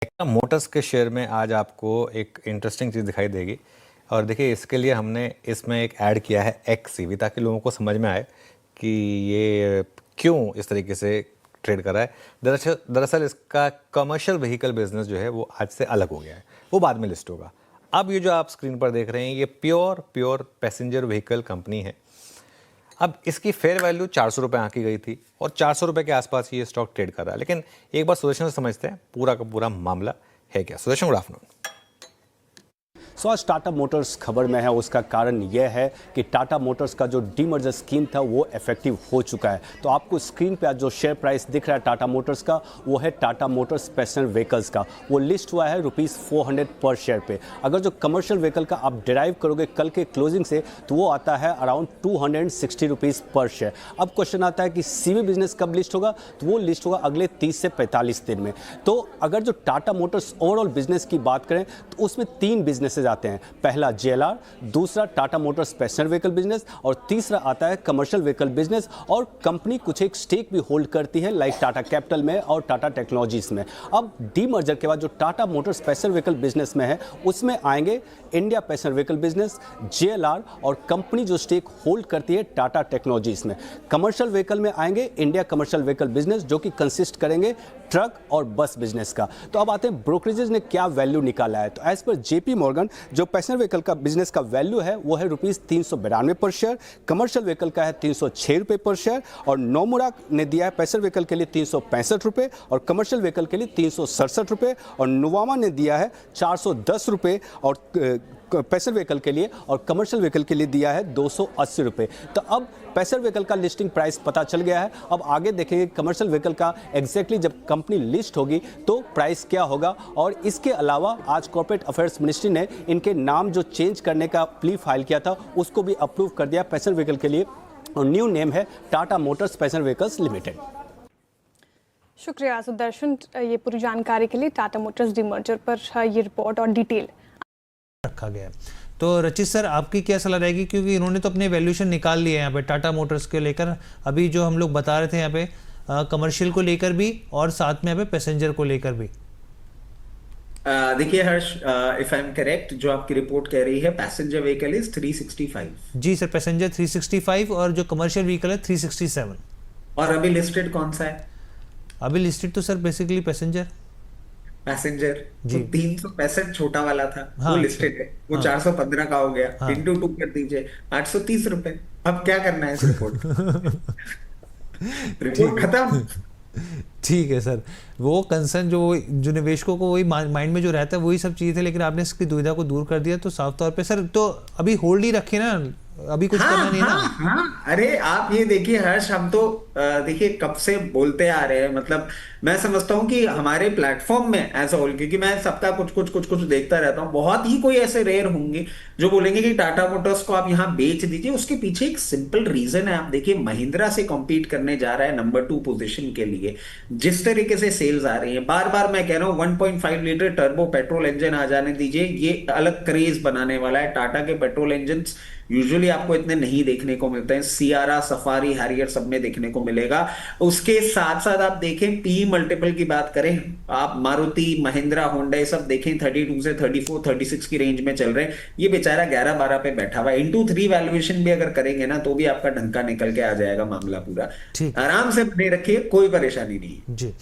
Techno Motors के share में आज आपको एक इंटरेस्टिंग चीज़ दिखाई देगी। और देखिए, इसके लिए हमने इसमें एक ऐड किया है XCV, ताकि लोगों को समझ में आए कि ये क्यों इस तरीके से ट्रेड कर रहा है। दरअसल इसका कमर्शियल व्हीकल बिजनेस जो है वो आज से अलग हो गया है, वो बाद में लिस्ट होगा। अब ये जो आप स्क्रीन पर देख रहे हैं, ये प्योर पैसेंजर व्हीकल कंपनी है। अब इसकी फेयर वैल्यू 400 रुपये आंकी गई थी और 400 रुपये के आसपास ये स्टॉक ट्रेड कर रहा है। लेकिन एक बार सुदर्शन से समझते हैं पूरा का पूरा मामला है क्या। Sudarshan, good afternoon. सो आज टाटा मोटर्स खबर में है, उसका कारण यह है कि टाटा मोटर्स का जो डीमर्जर स्कीम था वो इफेक्टिव हो चुका है। तो आपको स्क्रीन पे आज जो शेयर प्राइस दिख रहा है टाटा मोटर्स का, वो है टाटा मोटर्स पैसेंजर व्हीकल्स का। वो लिस्ट हुआ है ₹400 पर शेयर पे। अगर जो कमर्शियल व्हीकल का आप डिराइव करोगे कल के क्लोजिंग से, तो वो आता है अराउंड ₹260 पर शेयर। अब क्वेश्चन आता है कि सीवी बिजनेस कब लिस्ट होगा, तो वो लिस्ट होगा अगले 30 से 45 दिन में। तो अगर जो टाटा मोटर्स ओवरऑल बिजनेस की बात करें तो उसमें 3 बिजनेसेस आते हैं। पहला JLR, दूसरा Tata Motors passenger vehicle business और तीसरा आता है कमर्शियल व्हीकल बिजनेस। और कंपनी कुछ एक स्टेक भी होल्ड करती है लाइक टाटा कैपिटल में और टाटा टेक्नोलॉजीज में। अब डीमर्जर के बाद जो Tata Motors passenger vehicle business में है उसमें आएंगे India passenger vehicle business, JLR और कंपनी जो स्टेक होल्ड करती है टाटा टेक्नोलॉजीज में। कमर्शियल व्हीकल में आएंगे इंडिया कमर्शियल व्हीकल बिजनेस, जो कि कंसिस्ट करेंगे ट्रक और बस बिजनेस का। तो अब आते हैं ब्रोकरेजेस ने क्या वैल्यू निकाला है। तो एज पर JP मॉर्गन जो पैसेंजर व्हीकल का बिजनेस का वैल्यू है वो है ₹392 पर शेयर, कमर्शियल व्हीकल का है ₹306 पर शेयर और नोमुरा ने दिया है पैसेंजर व्हीकल के लिए ₹365 और कमर्शियल व्हीकल के लिए ₹367 और नुवामा ने दिया है ₹410 और पैसेंजर व्हीकल के लिए और कमर्शियल व्हीकल के लिए दिया है ₹280। तो अब पैसेंजर व्हीकल का लिस्टिंग प्राइस पता चल गया है। अब आगे देखेंगे कमर्शियल व्हीकल का एग्जैक्टली जब कंपनी लिस्ट होगी तो प्राइस क्या होगा। और इसके अलावा आज कॉर्पोरेट अफेयर्स मिनिस्ट्री ने इनके नाम जो चेंज करने का प्ली फाइल किया था उसको भी अप्रूव कर दिया पैसेंजर व्हीकल के लिए, और न्यू नेम है Tata Motors passenger vehicles limited. शुक्रिया सुदर्शन, ये पूरी जानकारी के लिए। टाटा मोटर्स डीमर्जर पर ये रिपोर्ट और डिटेल रखा गया है। तो रचित सर, आपकी क्या सलाह रहेगी, क्योंकि इन्होंने तो अपने वैल्यूएशन निकाल लिए यहाँ पे टाटा मोटर्स के लेकर, अभी जो हम लोग बता रहे थे यहाँ पे कमर्शियल को लेकर भी और साथ में यहाँ पे पैसेंजर को लेकर भी। देखिए Harsh, if I am correct, जो आपकी रिपोर्ट कह रही है पैसेंजर व्हीकल इज 365। जी सर, पैसेंजर 365 और जो कमर्शियल व्हीकल है 367। और अभी लिस्टेड कौन सा है? अभी लिस्टेड तो सर बेसिकली पैसेंजर तो 365 छोटा वाला था, हाँ, वो लिस्टेड है, वो हाँ, 415 का हो गया। हाँ, इंटू 2 कर दीजिए, ₹830। अब क्या करना है इस रिपोर्ट? रिपोर्ट खत्म। ठीक है सर। वो कंसर्न जो निवेशकों को वही माइंड में जो रहता है वही सब चीज़ है, लेकिन आपने इसकी दुविधा को दूर कर दिया। तो साफ तौर पे सर, तो अभी होल्ड ही रखे ना, अभी कुछ करना नहीं है ना। हाँ, अरे आप ये देखिए हर्ष, हम तो देखिए कब से बोलते आ रहे हैं। मतलब मैं समझता हूँ कि हमारे प्लेटफॉर्म में एज होल, क्योंकि मैं सबका कुछ देखता रहता हूँ, बहुत ही कोई ऐसे रेयर होंगे जो बोलेंगे कि टाटा मोटर्स को आप यहाँ बेच दीजिए। उसके पीछे एक सिंपल रीजन है। आप देखिए, महिंद्रा से कॉम्पीट करने जा रहा है नंबर 2 पोजीशन के लिए। जिस तरीके से सेल्स आ रही है, बार बार मैं कह रहा हूँ 1.5 लीटर टर्बो पेट्रोल इंजन आ जाने दीजिए, ये अलग क्रेज बनाने वाला है। टाटा के पेट्रोल इंजन यूजुअली आपको इतने नहीं देखने को मिलते हैं, सियारा, सफारी, हैरियर सब में देखने को मिलेगा। उसके साथ साथ आप देखें पी मल्टीपल की बात करें, आप मारुति, महिंद्रा, होंडा सब देखें 32 से 34, 36 की रेंज में चल रहे हैं। ये बेचारा 11-12 पे बैठा हुआ है। इंटू 3 वैल्यूएशन भी अगर करेंगे ना तो भी आपका ढंका निकल के आ जाएगा मामला पूरा। आराम से बने रखिए, कोई परेशानी नहीं। जी।